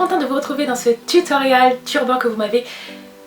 contente de vous retrouver dans ce tutoriel turban que vous m'avez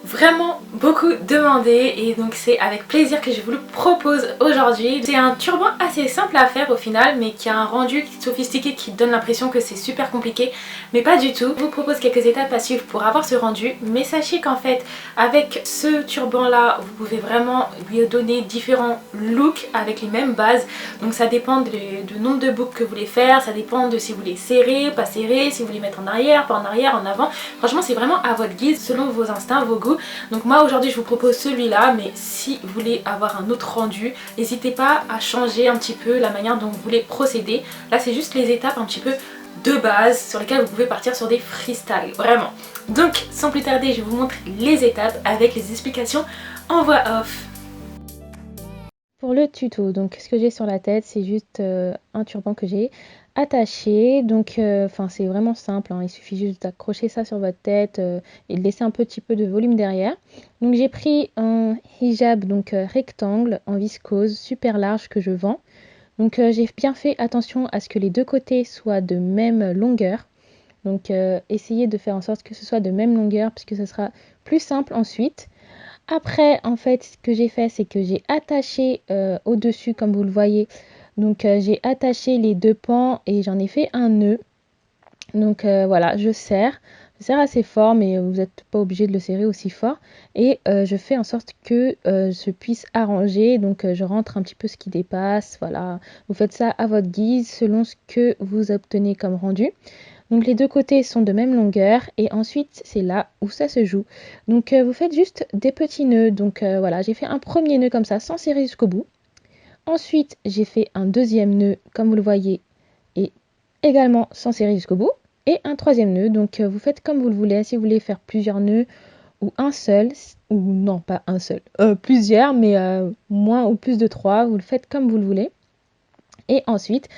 vraiment beaucoup demandé et donc c'est avec plaisir que je vous le propose aujourd'hui. C'est un turban assez simple à faire au final mais qui a un rendu sophistiqué qui donne l'impression que c'est super compliqué mais pas du tout. Je vous propose quelques étapes à suivre pour avoir ce rendu mais sachez qu'en fait avec ce turban là vous pouvez vraiment lui donner différents looks avec les mêmes bases, donc ça dépend du nombre de boucles que vous voulez faire, ça dépend de si vous voulez serrer, pas serrer, si vous voulez mettre en arrière, pas en arrière, en avant. Franchement c'est vraiment à votre guise selon vos instincts, vos goûts. Donc moi aujourd'hui je vous propose celui-là, mais si vous voulez avoir un autre rendu, n'hésitez pas à changer un petit peu la manière dont vous voulez procéder. Là c'est juste les étapes un petit peu de base sur lesquelles vous pouvez partir sur des freestyles, vraiment. Donc sans plus tarder je vous montre les étapes avec les explications en voix off. Pour le tuto, donc ce que j'ai sur la tête c'est juste un turban que j'ai attaché, donc c'est vraiment simple, hein. Il suffit juste d'accrocher ça sur votre tête et de laisser un petit peu de volume derrière. Donc j'ai pris un hijab donc rectangle en viscose super large que je vends. Donc j'ai bien fait attention à ce que les deux côtés soient de même longueur. Donc essayez de faire en sorte que ce soit de même longueur puisque ce sera plus simple ensuite. Après, en fait, ce que j'ai fait, c'est que j'ai attaché au-dessus, comme vous le voyez. Donc, j'ai attaché les deux pans et j'en ai fait un nœud. Donc, voilà, je serre. Je serre assez fort, mais vous n'êtes pas obligé de le serrer aussi fort. Et je fais en sorte que je puisse arranger. Donc, je rentre un petit peu ce qui dépasse. Voilà, vous faites ça à votre guise, selon ce que vous obtenez comme rendu. Donc les deux côtés sont de même longueur et ensuite c'est là où ça se joue. Donc vous faites juste des petits nœuds. Donc voilà, j'ai fait un premier nœud comme ça sans serrer jusqu'au bout. Ensuite j'ai fait un deuxième nœud comme vous le voyez et également sans serrer jusqu'au bout. Et un troisième nœud, donc vous faites comme vous le voulez. Si vous voulez faire plusieurs nœuds ou un seul, ou non pas un seul, plusieurs mais moins ou plus de 3, vous le faites comme vous le voulez. Et ensuite,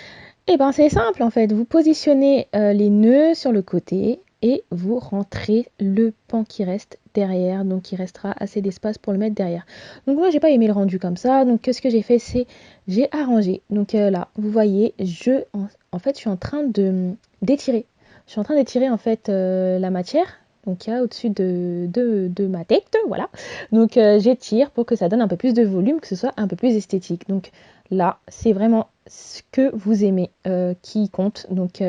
c'est simple en fait, vous positionnez les nœuds sur le côté et vous rentrez le pan qui reste derrière, donc il restera assez d'espace pour le mettre derrière. Donc moi j'ai pas aimé le rendu comme ça, donc ce que j'ai fait c'est j'ai arrangé. Donc là vous voyez, en fait je suis en train d'étirer. Je suis en train d'étirer en fait la matière. Donc il y a au-dessus de ma tête, voilà. Donc j'étire pour que ça donne un peu plus de volume, que ce soit un peu plus esthétique. Donc là, c'est vraiment ce que vous aimez qui compte. Donc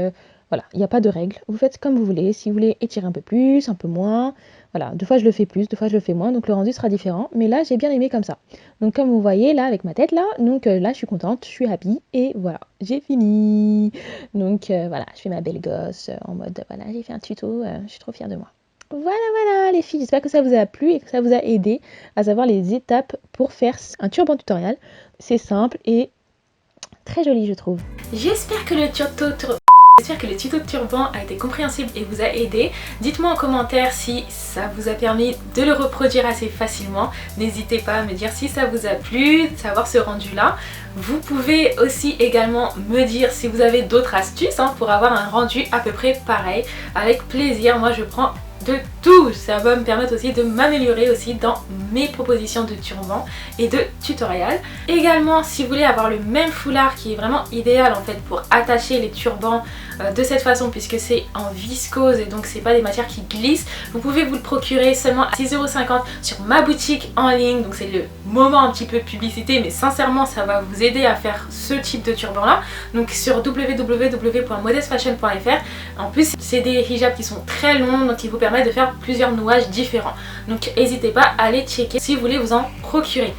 voilà, il n'y a pas de règle. Vous faites comme vous voulez. Si vous voulez étirer un peu plus, un peu moins. Voilà, deux fois je le fais plus, deux fois je le fais moins. Donc le rendu sera différent. Mais là, j'ai bien aimé comme ça. Donc comme vous voyez là avec ma tête là. Donc là, je suis contente, je suis happy. Et voilà, j'ai fini. Donc voilà, je fais ma belle gosse en mode voilà, j'ai fait un tuto. Je suis trop fière de moi. Voilà les filles, j'espère que ça vous a plu et que ça vous a aidé à savoir les étapes pour faire un turban tutoriel. C'est simple et très joli je trouve. J'espère que le tuto de turban a été compréhensible et vous a aidé. Dites-moi en commentaire si ça vous a permis de le reproduire assez facilement. N'hésitez pas à me dire si ça vous a plu, de savoir ce rendu là. Vous pouvez aussi également me dire si vous avez d'autres astuces pour avoir un rendu à peu près pareil. Avec plaisir, moi je prends de tout, ça va me permettre aussi de m'améliorer aussi dans mes propositions de turban et de tutoriels. Également si vous voulez avoir le même foulard qui est vraiment idéal en fait pour attacher les turbans de cette façon puisque c'est en viscose et donc c'est pas des matières qui glissent, vous pouvez vous le procurer seulement à 6,50 € sur ma boutique en ligne. Donc c'est le moment un petit peu publicité mais sincèrement ça va vous aider à faire ce type de turban là, donc sur www.modestfashion.fr. En plus c'est des hijabs qui sont très longs donc qui vous permettent de faire plusieurs nouages différents, donc n'hésitez pas à aller checker si vous voulez vous en procurer.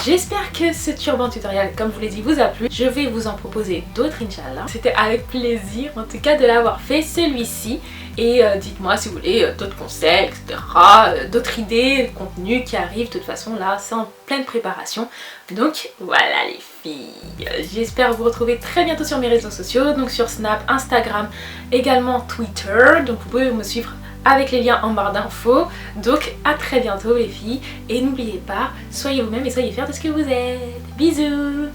J'espère que ce turban tutoriel, comme je vous l'ai dit, vous a plu. Je vais vous en proposer d'autres, Inch'Allah. C'était avec plaisir, en tout cas, de l'avoir fait, celui-ci. Et dites-moi si vous voulez d'autres conseils, etc. D'autres idées, contenu qui arrivent. De toute façon, là, c'est en pleine préparation. Donc, voilà les filles. J'espère vous retrouver très bientôt sur mes réseaux sociaux. Donc sur Snap, Instagram, également Twitter. Donc vous pouvez me suivre avec les liens en barre d'infos. Donc à très bientôt les filles et n'oubliez pas, soyez vous-même et soyez fiers de ce que vous êtes. Bisous.